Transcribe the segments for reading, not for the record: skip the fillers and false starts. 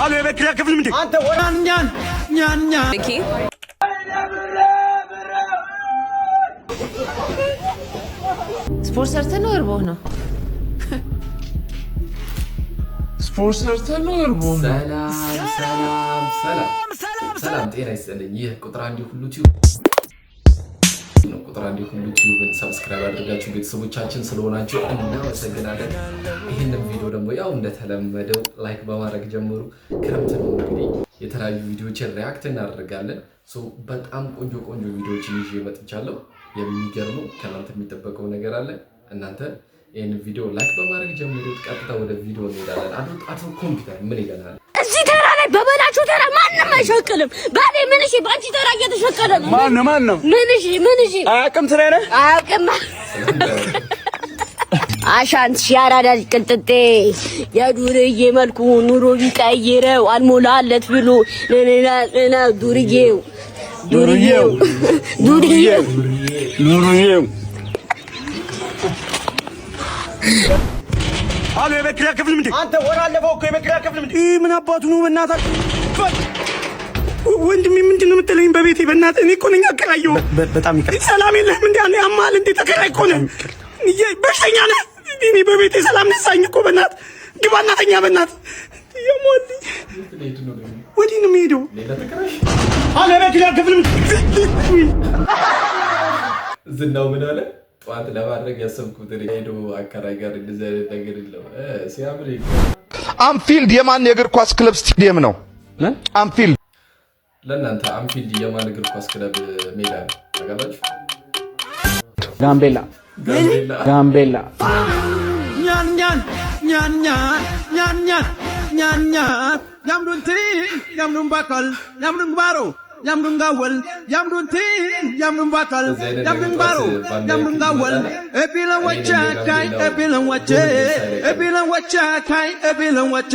አሎ የበክላ ክፍል ምንድን አንተ ወራኛን ኛኛ ቪኪ ስፖርት ሰርተህ ነው እርቦህ ነው? ስፖርት ሰርተህ ነው እርቦህ ነው? ሰላም ጤና ይስጥልኝ። ይህ ቁጥር አንድ ሁሉ ቲዩብ ነው። ቁጥር አንድ ሁሉ ቲዩብን ሰብስክራይብ አድርጋችሁ ቤተሰቦቻችን ስለሆናችሁ እናመሰግናለን። ይህንን ቪዲዮ ደግሞ ያው እንደተለመደው ላይክ በማድረግ ጀምሩ። ክረምት ነው እንግዲህ የተለያዩ ቪዲዮዎችን ሪያክት እናደርጋለን። በጣም ቆንጆ ቪዲዮዎችን ይዤ መጥቻለሁ። የሚገርመው ከእናንተ የሚጠበቀው ነገር አለ። እናንተ ይህን ቪዲዮ ላይክ በማድረግ ጀምሩት። ቀጥታ ወደ ቪዲዮ እንሄዳለን። አቶ ኮምፒውተር ምን ይገናል? እዚህ ተራ ላይ በበላችሁ ተራ ማንም አይሸቅልም። ባሌ ምን እሺ፣ ባንቺ ተራ እየተሸቀለ ነው። ማን ነው? ምን እሺ አያውቅም። ትሬ ነህ አያውቅም። አሻንት ሲያራዳ ቅልጥጤ የዱርዬ መልኩ ኑሮ ቢቀይረው አልሞላለት ብሎ ነነና ዱርዬው አሎ የበክላ ክፍል ምንድን አንተ ወራለፈው እኮ የበክላ ክፍል ምንድን ይህ ምን አባቱ ነው? በእናታችሁ ወንድሜ ምንድን ነው የምትለኝ? በቤቴ በእናትህ እኔ እኮ ነኝ አከራየሁ። በጣም ይቅርታ። ሰላም የለህም እንዴ? አንዴ አማል እንዴ? ተከራይ እኮ ነህ። በሽተኛ ነህ። እኔ በቤቴ ሰላም ነሳኝ እኮ። በእናትህ ግባ እናተኛ። በእናትህ ያሟል። ወዲህ ነው የምሄደው። አሎ የበክላ ክፍል ምንድን ዝናው ምን አለ? ጠዋት ለማድረግ ያሰብኩት ሄዶ አከራይ ጋር እንደዚህ አይነት ነገር የለም። ሲያምር አንፊልድ የማን የእግር ኳስ ክለብ ስቴዲየም ነው? አንፊልድ ለእናንተ አንፊልድ የማን እግር ኳስ ክለብ ሜዳ ነው ታውቃላችሁ? ጋምቤላ ያምዱን ባካል ያምዱን ባሮ ያምዱን ጋወል ያምዱን ያምዱን ባካል ያምዱን ባሮ ያምዱን ጋወል ኤቢለን ወቸ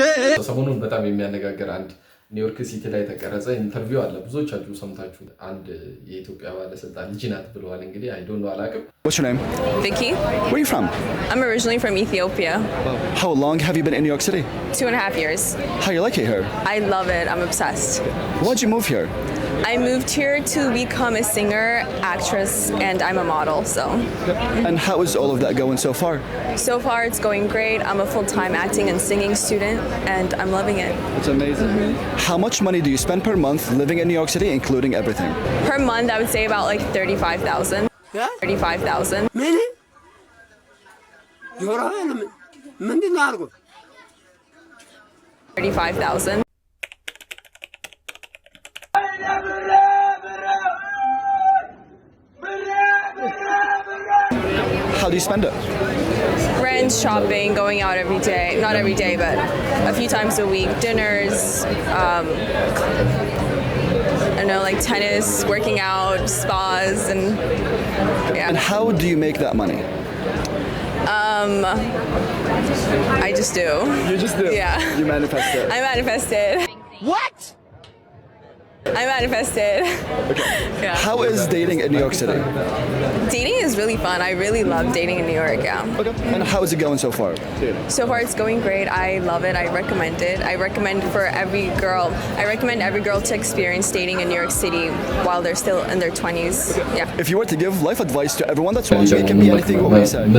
ሰሞኑን በጣም የሚያነጋግር አንድ ኒውዮርክ ሲቲ ላይ የተቀረጸ ኢንተርቪው አለ። ብዙዎቻችሁ ሰምታችሁ አንድ የኢትዮጵያ ባለስልጣን ልጅ ናት ብለዋል። እንግዲህ አይ ዶንት ኖ አላውቅም። What's your name? Vicky. Where are you from? I'm originally from Ethiopia. How long have you been in New York City? 2.5 years. How you like it here? I love it. I'm obsessed. Why'd you move here? I moved here to become a singer, actress, and I'm a model, so. And how is all of that going so far? So far, it's going great. I'm a full-time acting and singing student, and I'm loving it. It's amazing. How much money do you spend per month living in New York City, including everything? Per month, I would say about like 35,000. Yeah? 35,000. ምን ጆሮህን ምንድን ነው አድርጎ 35,000. How do you spend it? Rent, shopping, going out every day. Not every day, but a few times a week. Dinners, I don't know, like tennis, working out, spas, and yeah. And how do you make that money? I just do. You just do? Yeah. You manifest it? I manifested. what I manifested. Okay. Yeah. How is dating in New York City? Dating is really fun. I really love dating in New York, yeah. Okay. And how is it going so far? So far it's going great. I love it. I recommend it. I recommend for every girl. I recommend every girl to experience dating in New York City while they're still in their 20s. Yeah. If you were to give life advice to everyone that's watching, it can be anything what we said.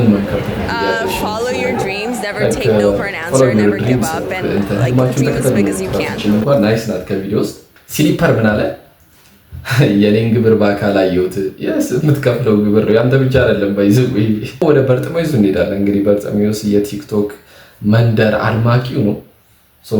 Follow your dreams. Never take no for an answer. Never give up. And like dream as big as you can. ናይስ ናት። ከቪዲዮ ውስጥ ሲሊፐር ምን አለ? የኔን ግብር በአካል አየሁት። የስ የምትከፍለው ግብር ያንተ ብቻ አይደለም። ባይዘው ወደ በርጠሚዮስ እንሄዳለን። እንግዲህ በርጠሚዮስ የቲክቶክ መንደር አድማቂው ነው።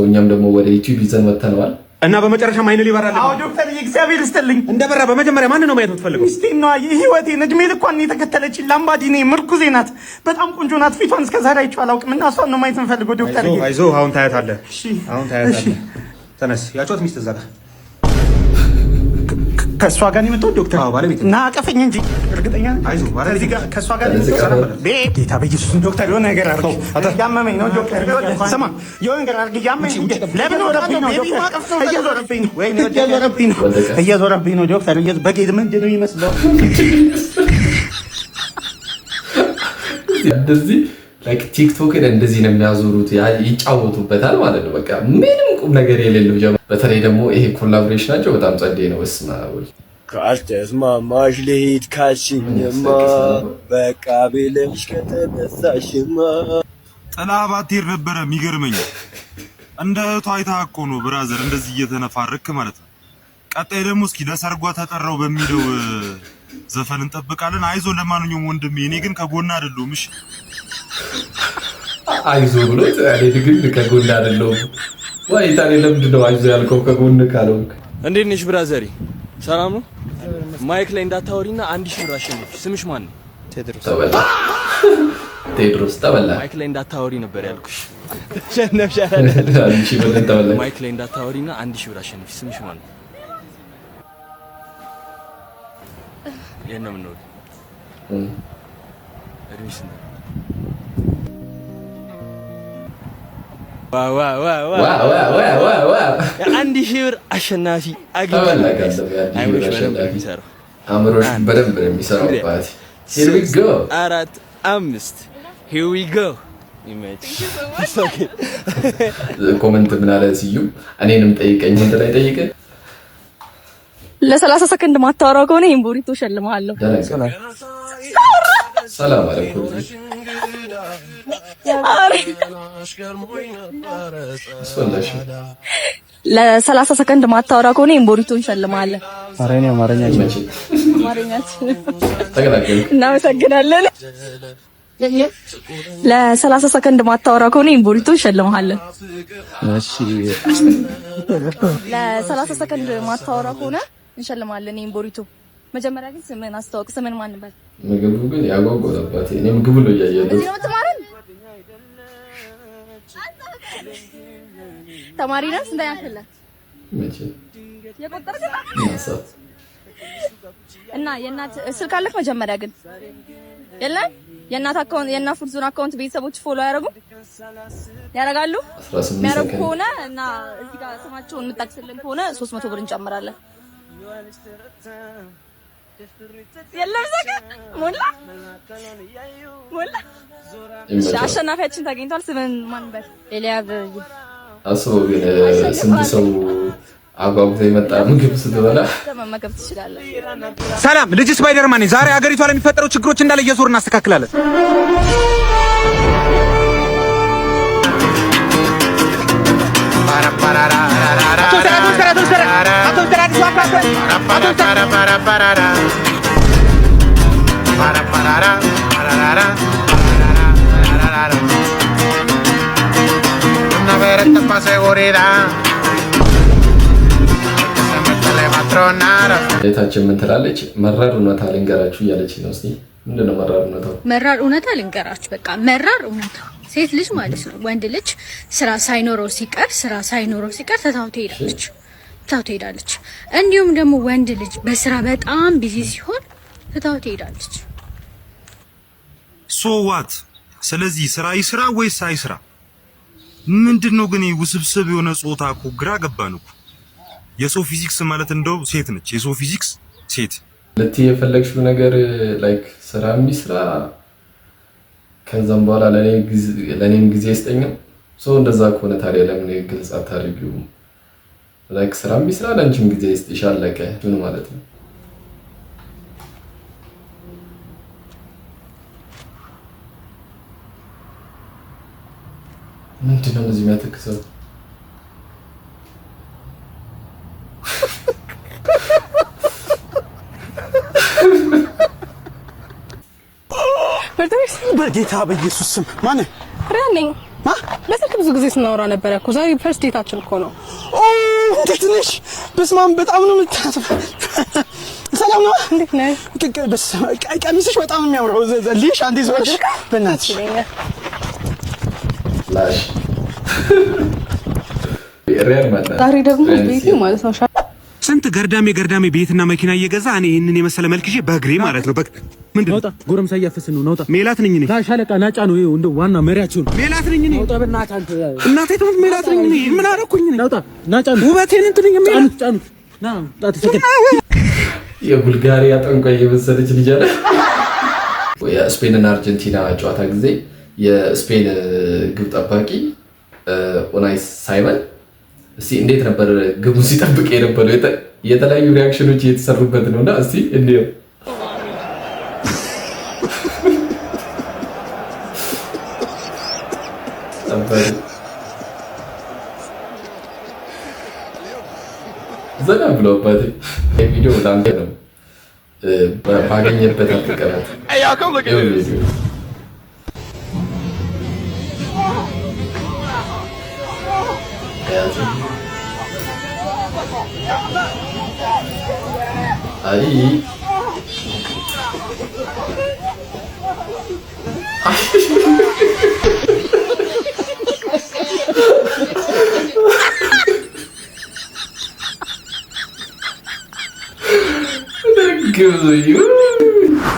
እኛም ደግሞ ወደ ዩቲዩብ ይዘን መተነዋል እና በመጨረሻ ማይነ ሊበራል። አዎ ዶክተር እግዚአብሔር ይስጥልኝ። እንደበራ በመጀመሪያ ማን ነው ማየት የምትፈልገው? ሚስቴ ነው የህይወቴን እድሜ ልኳን የተከተለች ላምባዲኔ ምርኩዜ ናት። በጣም ቆንጆ ናት። ፊቷን እስከዛሬ አይቼው አላውቅም እና እሷን ነው ማየት የምፈልገው ዶክተር። አይዞህ አሁን ታያታለህ። አሁን ታያታለህ። ተነስ። ያጫወት ሚስት እዛ ጋር ከሷ ጋር ነው የመጣው ዶክተር። አዎ ባለቤት እና አቀፈኝ እንጂ እርግጠኛ ነኝ። አይዞህ ባለቤት ጋር ከሷ ጋር ነው የመጣው። ጌታ በኢየሱስ ዶክተር የሆነ ነገር አድርግ። ያመመኝ ነው ዶክተር። ስማ የሆነ ነገር አድርግ። ያመመኝ ለምን ወረብኝ ነው ዶክተር? እየዞረብኝ ነው ዶክተር። በጌት ምንድን ነው ይመስለው? እንደዚህ ላይክ ቲክቶክን እንደዚህ ነው የሚያዞሩት ይጫወቱበታል ማለት ነው በቃ ምንም ቁም ነገር የሌለው ጀማ በተለይ ደግሞ ይሄ ኮላቦሬሽናቸው በጣም ጸዴ ነው እስማ ወይ ካልተስማማሽ ልሂድ ካልሽኝማ በቃ ብለሽ ከተነሳሽማ ጥላ ባትሄድ ነበረ የሚገርመኝ እንደ እህቷ አይተህ እኮ ነው ብራዘር እንደዚህ እየተነፋረክ ማለት ነው ቀጣይ ደግሞ እስኪ ለሰርጓ ተጠራው በሚለው ዘፈን እንጠብቃለን አይዞ ለማንኛውም ወንድሜ እኔ ግን ከጎና አይደለሁም እሺ አይዞ ብሎ ታዲያ ግን ከጎና አይደለሁም ወይ ታዲያ ለምንድን ነው አይዞ ያልከው ከጎን ካለው እንዴት ነሽ ብራዘሪ ሰላም ነው ማይክ ላይ እንዳታወሪና 1000 ብር አሸንፊ ስምሽ ማን ነው ቴድሮስ ተበላ ማይክ ላይ እንዳታወሪ ነበር ያልኩሽ ሸነፍሽ አይደል 1000 ብር ተበላ ማይክ ላይ እንዳታወሪና 1000 ብር አሸንፊ ስምሽ ማን ነው የነም ነው እርሚስ ነው ዋው 1000 ብር አሸናፊ አግኝተናል አምሮሽ በደንብ ነው የሚሰራው ባቲ here we go 4 5 here we go ኮሜንት ምን አለ ሲዩ እኔንም ጠይቀኝ እንደ ላይ ጠይቀ ለ30 ሰከንድ ማታወራው ከሆነ ይሄን ቦሪቶ ሸልማለሁ ሰላም አለይኩም ለ30 ሰከንድ ማታወራው ከሆነ ይሄን ቦሪቶ ሸልማለሁ አማርኛ እናመሰግናለን ለ30 ሰከንድ ማታወራው ከሆነ ይሄን ቦሪቶ ሸልማለሁ እሺ ለ30 ሰከንድ ማታወራው ከሆነ እንሸልማለን ይሄን ቦሪቶ መጀመሪያ ግን ስምን አስተዋውቅ ስምን ማን ነበር ምግቡ ግን ያጓጓባት እኔ ምግቡ ነው ያያየው እዚህ ነው ተማረን ተማሪ ነህ ስንተኛ ክፍል መቼ የቆጠርክ እና የእናት ስልክ አለክ መጀመሪያ ግን የለም የእናት አካውንት የእናት ፉርዙን አካውንት ቤተሰቦች ፎሎ ያደርጋሉ የሚያደርጉ ከሆነ እና እዚህ ጋር ስማቸውን የምጠቅስልን ከሆነ 300 ብር እንጨምራለን የለም ዘጋ ሞላ አሸናፊያችን ተገኝቷል ስምን ማን ነበር ኤልያብ አስበው ግን ስንት ሰው አጓጉቶ የመጣ ምግብ ስትበላ መመገብ ትችላለህ ሰላም ልጅ ስፓይደርማን ነኝ ዛሬ ሀገሪቷ ላይ የሚፈጠሩ ችግሮች እንዳለ እየዞር እናስተካክላለን ቤታችን ምን ትላለች መራር እውነታ ልንገራችሁ እያለች ነው እስቲ ምንድነው መራር እውነታው መራር እውነታ ልንገራችሁ በቃ መራር እውነታ ሴት ልጅ ማለት ነው ወንድ ልጅ ስራ ሳይኖረው ሲቀር ትታው ትሄዳለች እንዲሁም ደግሞ ወንድ ልጅ በስራ በጣም ቢዚ ሲሆን ትታው ትሄዳለች ሶ ዋት ስለዚህ ስራ ይስራ ወይስ አይስራ ምንድነው ግን ውስብስብ የሆነ ጾታ እኮ ግራ ገባን እኮ የሶ ፊዚክስ ማለት እንደው ሴት ነች የሶ ፊዚክስ ሴት ለቲ የፈለግሽው ነገር ላይክ ስራ የሚስራ ከዛም በኋላ ለኔም ጊዜ ይስጠኛል ሶ እንደዛ ከሆነ ታዲያ ለምን ግልጽ አታርጊው ላይክ ስራ የሚስራ ለአንቺም ጊዜ ይስጥሻል ለከ ምን ማለት ነው ምንድነው እንደዚህ የሚያተክሰው በጌታ በኢየሱስ ስም ማን ረነኝ ለስልክ ብዙ ጊዜ ስናወራ ነበር እኮ ዛሬ ፈርስት ዴታችን እኮ ነው እንዴት ነሽ በስማም በጣም ነው የምታስፈ ሰላም ነው እንዴት ነህ ቀሚስሽ በጣም የሚያምረው ልሽ አንዴ ዞርሽ በእናትሽ ላሽ ሪያል ማለት ዛሬ ደግሞ ቤቴ ማለት ነው ስንት ገርዳሜ ቤትና መኪና እየገዛ እኔ ይሄንን የመሰለ መልክሽ በእግሬ ማለት ነው ምንድነው ነውጣ ጎረምሳ እያፈስን ነው ነውጣ ሜላት ነኝ እኔ ሻለቃ ናጫ ነው ይሄው እንደ ዋና መሪያችሁ ነው ሜላት ነኝ እኔ ነውጣ በእናትህ አንተ እናቴ ትምህርት ሜላት ነኝ እኔ ምን አደረኩኝ እኔ ነውጣ ናጫ ነው ውበቴን እንትን የሚሉት ጫኑት ና ጣት ፍቅር የቡልጋሪያ ጠንቋይ የመሰለች ልጅ አለ የስፔንና አርጀንቲና ጨዋታ ጊዜ የስፔን ግብ ጠባቂ ኡናይ ሳይመን እስቲ እንዴት ነበር ግቡን ሲጠብቅ የነበረው? የተለያዩ ሪአክሽኖች እየተሰሩበት ነውና እስቲ እንዴው ዘና ብሎበት ቪዲዮ ላንተ ነው ባገኘበት አትቀረት። አይ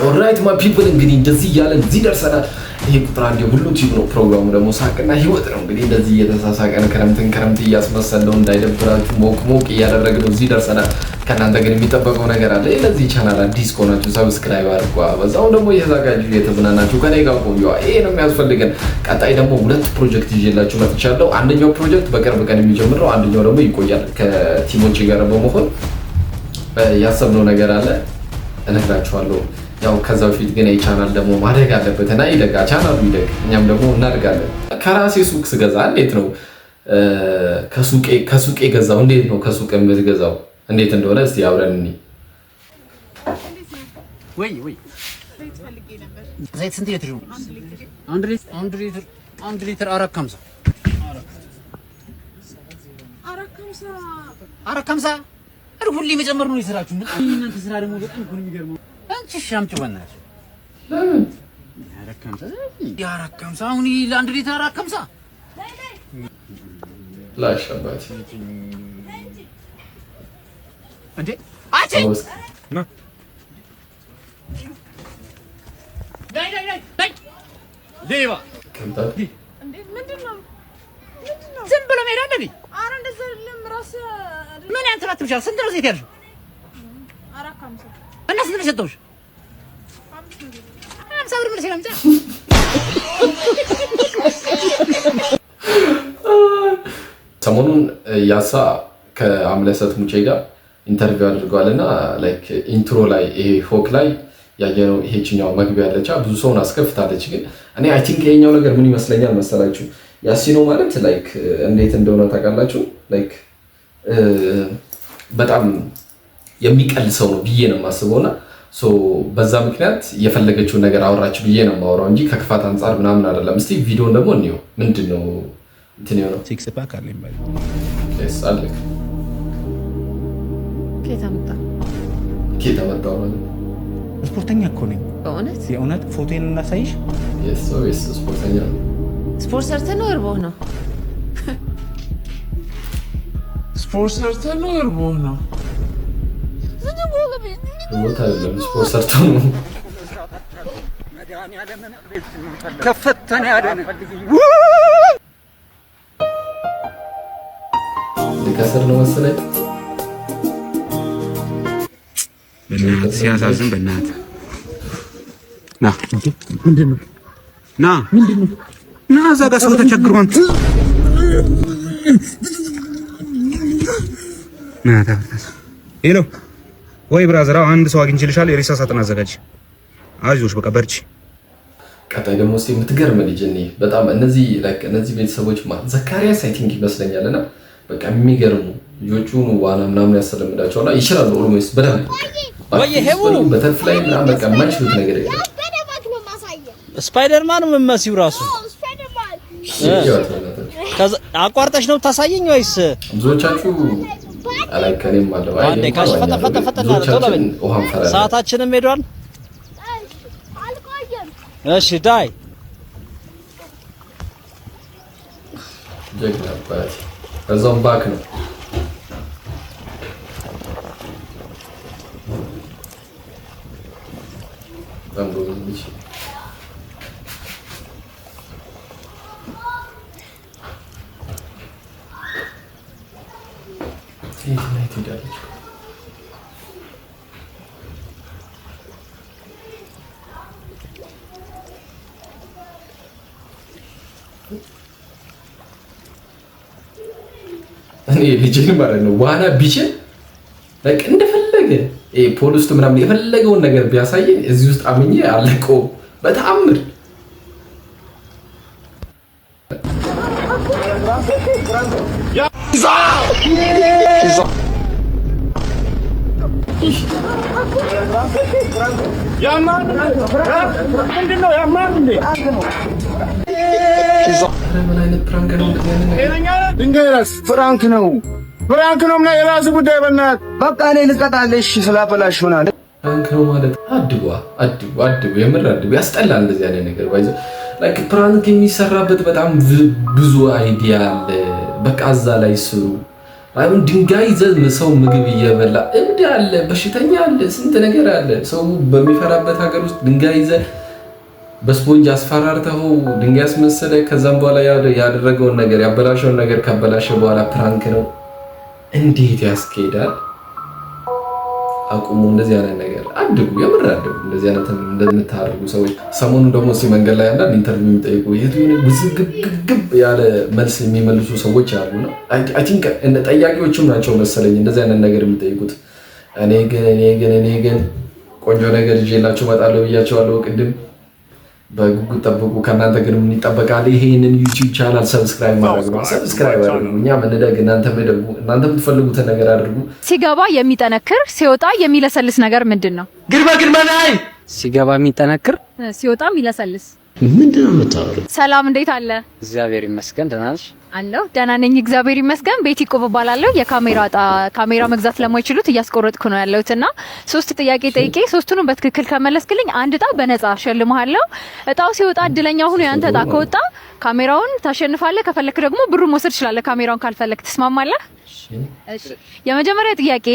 ኦልራይት ማይ ፒፕል እንግዲህ እንደዚህ እያለን እዚህ ደርሰናል። ይሄ ቁጥር አንድ ሁሉ ቲዩብ ነው። ፕሮግራሙ ደግሞ ሳቅና ህይወት ነው። እንግዲህ እንደዚህ እየተሳሳቀን ክረምት እያስመሰለው እንዳይደብራችሁ ሞቅ እያደረግን ነው እዚህ ደርሰናል። ከእናንተ ግን የሚጠበቀው ነገር አለ። ለዚህ ቻናል አዲስ ከሆናችሁ ሰብስክራይብ አድርጉ። በዛው ደግሞ እየተዘጋጁ እየተዝናናችሁ ከኔ ጋር ቆዩ። ይሄ ነው የሚያስፈልገን። ቀጣይ ደግሞ 2 ፕሮጀክት ይዤላችሁ መጥቻለሁ። አንደኛው ፕሮጀክት በቅርብ ቀን የሚጀምር ነው። አንደኛው ደግሞ ይቆያል። ከቲሞች ጋር በመሆን ያሰብነው ነገር አለ እነግራችኋለሁ። ያው ከዛ በፊት ግን የቻናል ደግሞ ማደግ አለበት እና ይደጋ ቻናሉ ይደግ፣ እኛም ደግሞ እናድጋለን። ከራሴ ሱቅ ስገዛ እንዴት ነው ከሱቄ ገዛው እንዴት ነው ከሱቅ የምትገዛው እንዴት እንደሆነ እስቲ አብረን እንይ። ዘይት ስንት ሊትር ነው? 1 ሊትር 450 ሁሌ መጨመር ነው የስራችሁ። እናንተ ስራ ደግሞ በጣም እኮ ነው የሚገርመው። አንቺ ሻምጭ በእናትሽ ለምን 450 አሁን ለ1 ሊትር 450 ላሻባት እንዴ አቺ ና ዳይ ዴባ ከንታ እንዴ ምንድነው ዝም ብሎ መሄድ አለብኝ። ኧረ እንደዛ አይደለም። ራስ ምን ያንተባት ብቻ ስንት ነው ዘይት ያልሽው? 450 እና ስንት ነው የሰጠሁሽ? 50 ብር ምን ሲላምጣ ሰሞኑን ያሳ ከአምለሰት ሙጬ ጋር ኢንተርቪው አድርገዋልና ላይክ ኢንትሮ ላይ ይሄ ሆክ ላይ ያየነው ይሄችኛው መግቢያ ያለቻ ብዙ ሰውን አስከፍታለች። ግን እኔ አይ ቲንክ ይሄኛው ነገር ምን ይመስለኛል መሰላችሁ? ያሲኖ ማለት ላይክ እንዴት እንደሆነ ታውቃላችሁ? ላይክ በጣም የሚቀል ሰው ነው ብዬ ነው የማስበውና በዛ ምክንያት የፈለገችውን ነገር አወራች ብዬ ነው የማወራው እንጂ ከክፋት አንጻር ምናምን አይደለም። እስቲ ቪዲዮን ደግሞ እንየው። ምንድነው እንትን ነው ሲክስ ፓክ አለኝ ባይ ስ አለክ ኬታ መጣ ማለት ስፖርተኛ እኮ ነኝ። በእውነት የእውነት ፎቶዬን እናሳይሽ። የስ ስፖርተኛ ነው። ስፖርት ሰርተህ ነው እርቦህ ነው? ስፖርት ሰርተህ ነው እርቦህ ነው? ቦታ አይደለም ስፖርት ሰርተው ነው። ከፈተና ያደነ ልከስር ነው መሰለኝ። በእናትህ ሲያሳዝን። በእናትህ ና ምንድነው? ና ምንድነው? ና እዛ ጋር ሰው ተቸግሯል። ና ታፈስ ሄሎ ወይ ብራዘር፣ አንድ ሰው አግኝቼልሻለሁ። የሬሳ ሳጥን አዘጋጅ። አይዞሽ በቃ በርቺ። ቀጣይ ደግሞ እስቲ የምትገርም ልጅ እኔ በጣም እነዚህ ቤተሰቦች ዘካሪያስ አይ ቲንክ ይመስለኛልና በቃ የሚገርሙ ልጆቹን ዋና ምናምን ያሰለምዳቸውና ይችላሉ። ኦልሞስት በደንብ በተርፍ ላይ ምናምን በቃ የማይችሉት ነገር የለም። ስፓይደርማን ምን መሲው ራሱ አቋርጠሽ ነው ታሳየኝ ወይስ ብዙዎቻችሁ አላከኔም አለው አንዴ ካሽ ፈጠፈጠና ተለበኝ። ሰዓታችንም ሄዷል። እሺ ዳይ ጀግናባት እዛም ባክ ነው። ታንጎልሽ ይሄ ትሄዳለች። እኔ ልጅን ማለት ነው ዋና ቢችል like እንደፈለገ ፖል ውስጥ ምናምን የፈለገውን ነገር ቢያሳየኝ እዚህ ውስጥ አምኜ አለቀው በተአምር። ምን አይነት ፕራንክ ነው ፍራንክ ነው እና የራሱ ጉዳይ በእናትህ በቃ እኔ ልቀጣለሽ ስላበላሽ ሆናል። ፕራንክ ነው ማለት አድቡ የምር አድቡ ያስጠላል። እንደዚህ አይነት ነገር ባይዘ ላይክ ፕራንክ የሚሰራበት በጣም ብዙ አይዲያ አለ። በቃ እዛ ላይ ስሩ። አሁን ድንጋይ ይዘህ ሰው ምግብ እየበላ እብድ አለ፣ በሽተኛ አለ፣ ስንት ነገር አለ። ሰው በሚፈራበት ሀገር ውስጥ ድንጋይ ይዘህ በስፖንጅ አስፈራርተው ድንጋይ አስመሰለ። ከዛም በኋላ ያደረገውን ነገር ያበላሸውን ነገር ካበላሸ በኋላ ፕራንክ ነው። እንዴት ያስኬዳል? አቁሙ። እንደዚህ አይነት ነገር አድጉ፣ የምር አድጉ። እንደዚህ አይነት እንደምታደርጉ ሰዎች ሰሞኑን ደግሞ መንገድ ላይ አንዳንድ ኢንተርቪው የሚጠይቁ ውዝግብግብ ያለ መልስ የሚመልሱ ሰዎች አሉና አይ ቲንክ ጠያቂዎችም ናቸው መሰለኝ እንደዚህ አይነት ነገር የሚጠይቁት። እኔ ግን ቆንጆ ነገር ይዤላችሁ እመጣለሁ ብያቸዋለሁ ቅድም። በጉጉት ጠብቁ። ከእናንተ ግን ምን ይጠበቃል? ይሄንን ዩቲዩብ ቻናል ሰብስክራይብ ማድረግ ነው። ሰብስክራይብ አድርጉ። እኛ ምንደግ እናንተ ምደጉ። እናንተ የምትፈልጉትን ነገር አድርጉ። ሲገባ የሚጠነክር ሲወጣ የሚለሰልስ ነገር ምንድን ነው? ግርማ ላይ ሲገባ የሚጠነክር ሲወጣ የሚለሰልስ ምንድነው የምታወራው? ሰላም እንዴት አለ? እግዚአብሔር ይመስገን። ደህና ነሽ? አለሁ ደህና ነኝ እግዚአብሔር ይመስገን። ቤቲ ቆብ እባላለሁ። ካሜራ መግዛት ለማይችሉት እያስቆረጥኩ ነው ያለሁትና 3 ጥያቄ ጠይቄ 3ቱንም በትክክል ከመለስክልኝ አንድ እጣ በነፃ ሸልምሃለሁ። እጣው ሲወጣ እድለኛ ሁኑ። ያንተ እጣ ከወጣ ካሜራውን ታሸንፋለህ። ከፈለክ ደግሞ ብሩ መውሰድ ትችላለህ። ካሜራውን ካልፈለክ ትስማማለህ? እሺ። የመጀመሪያ ጥያቄ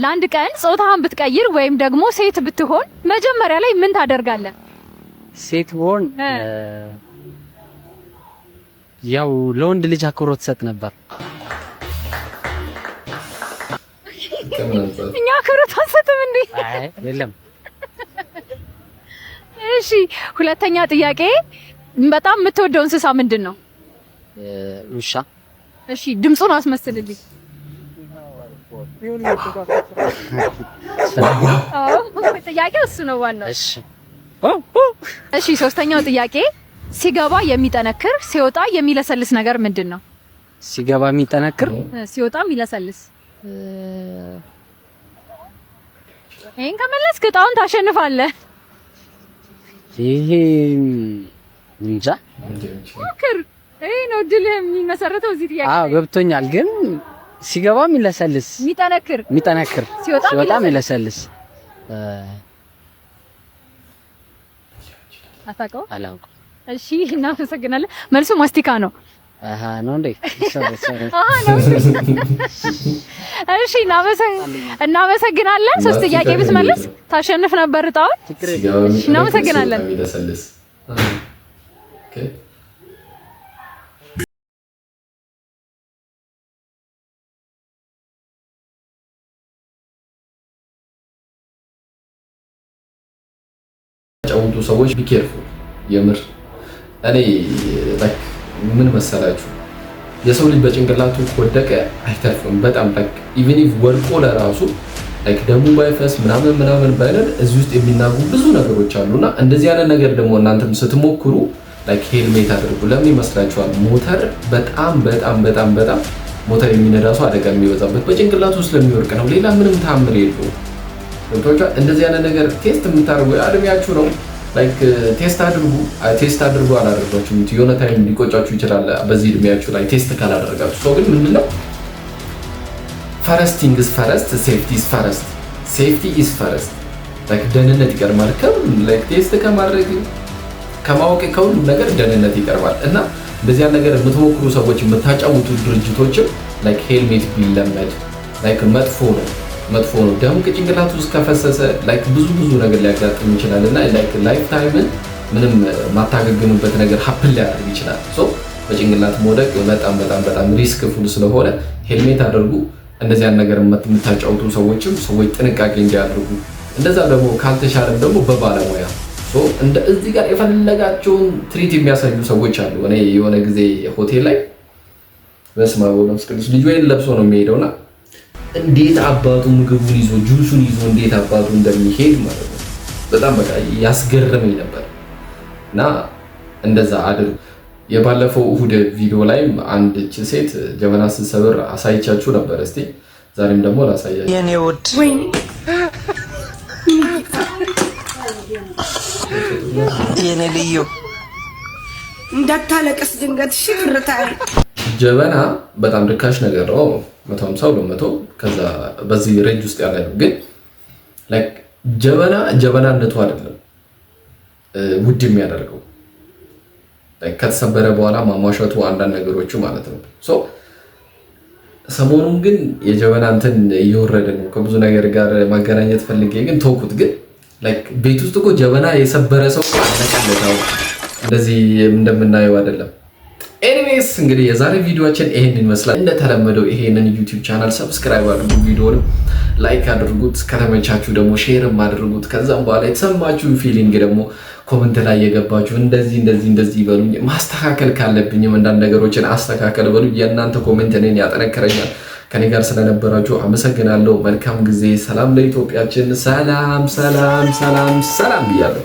ለአንድ ቀን ጾታህን ብትቀይር ወይም ደግሞ ሴት ብትሆን መጀመሪያ ላይ ምን ታደርጋለህ? ሴት ብሆን ያው ለወንድ ልጅ አክብሮት ሰጥ ነበር። እኛ አክብሮት አንሰጥም እንዴ? አይ የለም። እሺ ሁለተኛ ጥያቄ በጣም የምትወደው እንስሳ ምንድን ነው? ውሻ። እሺ ድምጹን አስመስልልኝ። ጥያቄው እሱ ነው ዋናው። እሺ ሶስተኛው ጥያቄ ሲገባ የሚጠነክር ሲወጣ የሚለሰልስ ነገር ምንድን ነው? ሲገባ የሚጠነክር ሲወጣ የሚለሰልስ። ይሄን ከመለስክ እጣውን ታሸንፋለህ። ይሄ እንጃ ሞክር። ይሄ ነው ድልህ የሚመሰረተው እዚህ ጥያቄ። አዎ ገብቶኛል፣ ግን ሲገባ የሚለሰልስ የሚጠነክር ሲወጣ የሚለሰልስ አታውቀውም? አላውቅም። እሺ እናመሰግናለን። መልሱ ማስቲካ ነው። አሃ ነው እንዴ? እሺ እናመሰግናለን። 3 ጥያቄ ብትመልስ ታሸንፍ ነበር እጣውን። እናመሰግናለን። ጫውቱ ሰዎች ቢኬርፉል የምር እኔ ላይክ ምን መሰላችሁ የሰው ልጅ በጭንቅላቱ ወደቀ አይተርፍም። በጣም ላይክ ኢቭን ኢፍ ወልቆ ለራሱ ላይክ ደሙ ባይፈስ ምናምን ባይነን እዚህ ውስጥ የሚናጉ ብዙ ነገሮች አሉና እንደዚህ አይነት ነገር ደግሞ እናንተም ስትሞክሩ ላይክ ሄልሜት አድርጉ። ለምን ይመስላችኋል? ሞተር በጣም ሞተር የሚነዳ ሰው አደጋ የሚበዛበት በጭንቅላቱ ስለሚወርቅ ነው። ሌላ ምንም ታምር የለውም። እንደዚህ አይነት ነገር ቴስት የምታደርጉ አድሚያችሁ ነው። ላይክ ቴስት አድርጉ አላደረጋችሁም የሆነ ታይም ሊቆጫችሁ ይችላል። በዚህ እድሜያችሁ ላይ ቴስት ካላደረጋችሁ ሰው ግን ምንድነው ፈረስት ቲንግስ ፈረስት ሴፍቲ ኢዝ ፈረስት ሴፍቲ ኢዝ ፈረስት ላይክ ደህንነት ይቀርማል። ላይክ ቴስት ከማድረግ ከማወቅ ከሁሉ ነገር ደህንነት ይቀርባል። እና እንደዚህ ነገር የምትሞክሩ ሰዎች የምታጫውቱ ድርጅቶችም ላይክ ሄልሜት ቢለመድ ላይክ መጥፎ ነው። ደም ከጭንቅላት ውስጥ ከፈሰሰ ላይክ ብዙ ነገር ሊያጋጥም ይችላል እና ላይክ ላይፍ ታይምን ምንም ማታገግሙበት ነገር ሀፕን ሊያደርግ ይችላል። ሶ በጭንቅላት መውደቅ በጣም ሪስክ ፉል ስለሆነ ሄልሜት አድርጉ። እንደዚህ አይነት ነገር የምታጫውቱ ሰዎች ጥንቃቄ እንዲያደርጉ፣ እንደዛ ደግሞ ካልተሻለም ደግሞ በባለሙያ ሶ እዚህ ጋር የፈለጋቸውን ትሪት የሚያሳዩ ሰዎች አሉ። እኔ የሆነ ጊዜ ሆቴል ላይ በስመ አብ ወወልድ ወመንፈስ ቅዱስ። ልጁ ይሄን ለብሶ ነው የሚሄደውና እንዴት አባቱ ምግቡን ይዞ ጁሱን ይዞ እንዴት አባቱ እንደሚሄድ ማለት ነው በጣም በቃ ያስገርመኝ ነበር። እና እንደዛ አድርጉ። የባለፈው እሁድ ቪዲዮ ላይ አንድ ሴት ጀበና ስትሰብር አሳይቻችሁ ነበር። እስቲ ዛሬም ደግሞ ላሳያችሁ። የኔ ውድ የኔ ልዩ እንዳታለቅስ ድንገት ሽፍርታይ ጀበና በጣም ርካሽ ነገር ነው። 150 200 ከዛ በዚህ ሬንጅ ውስጥ ያለ ነው። ግን ላይክ ጀበናነቱ አይደለም ውድ የሚያደርገው ከተሰበረ በኋላ ማሟሸቱ አንዳንድ ነገሮቹ ማለት ነው። ሶ ሰሞኑን ግን የጀበና እንትን እየወረደ ነው። ከብዙ ነገር ጋር ማገናኘት ፈልጌ ግን ተውኩት። ግን ላይክ ቤት ውስጥ እኮ ጀበና የሰበረ ሰው አለቀለታው እንደዚህ እንደምናየው አይደለም። ኤኒዌይስ እንግዲህ የዛሬ ቪዲዮአችን ይሄን ይመስላል። እንደተለመደው ይሄንን ዩቲዩብ ቻናል ሰብስክራይብ አድርጉ፣ ቪዲዮውን ላይክ አድርጉት፣ ከተመቻችሁ ደግሞ ሼርም አድርጉት። ከዛም በኋላ የተሰማችሁ ፊሊንግ ደግሞ ኮሜንት ላይ የገባችሁ እንደዚህ ይበሉኝ። ማስተካከል ካለብኝም አንዳንድ ነገሮችን አስተካከል በሉ። የእናንተ ኮሜንት እኔን ያጠነክረኛል። ከኔ ጋር ስለነበራችሁ አመሰግናለሁ። መልካም ጊዜ። ሰላም ለኢትዮጵያችን። ሰላም ብያለሁ።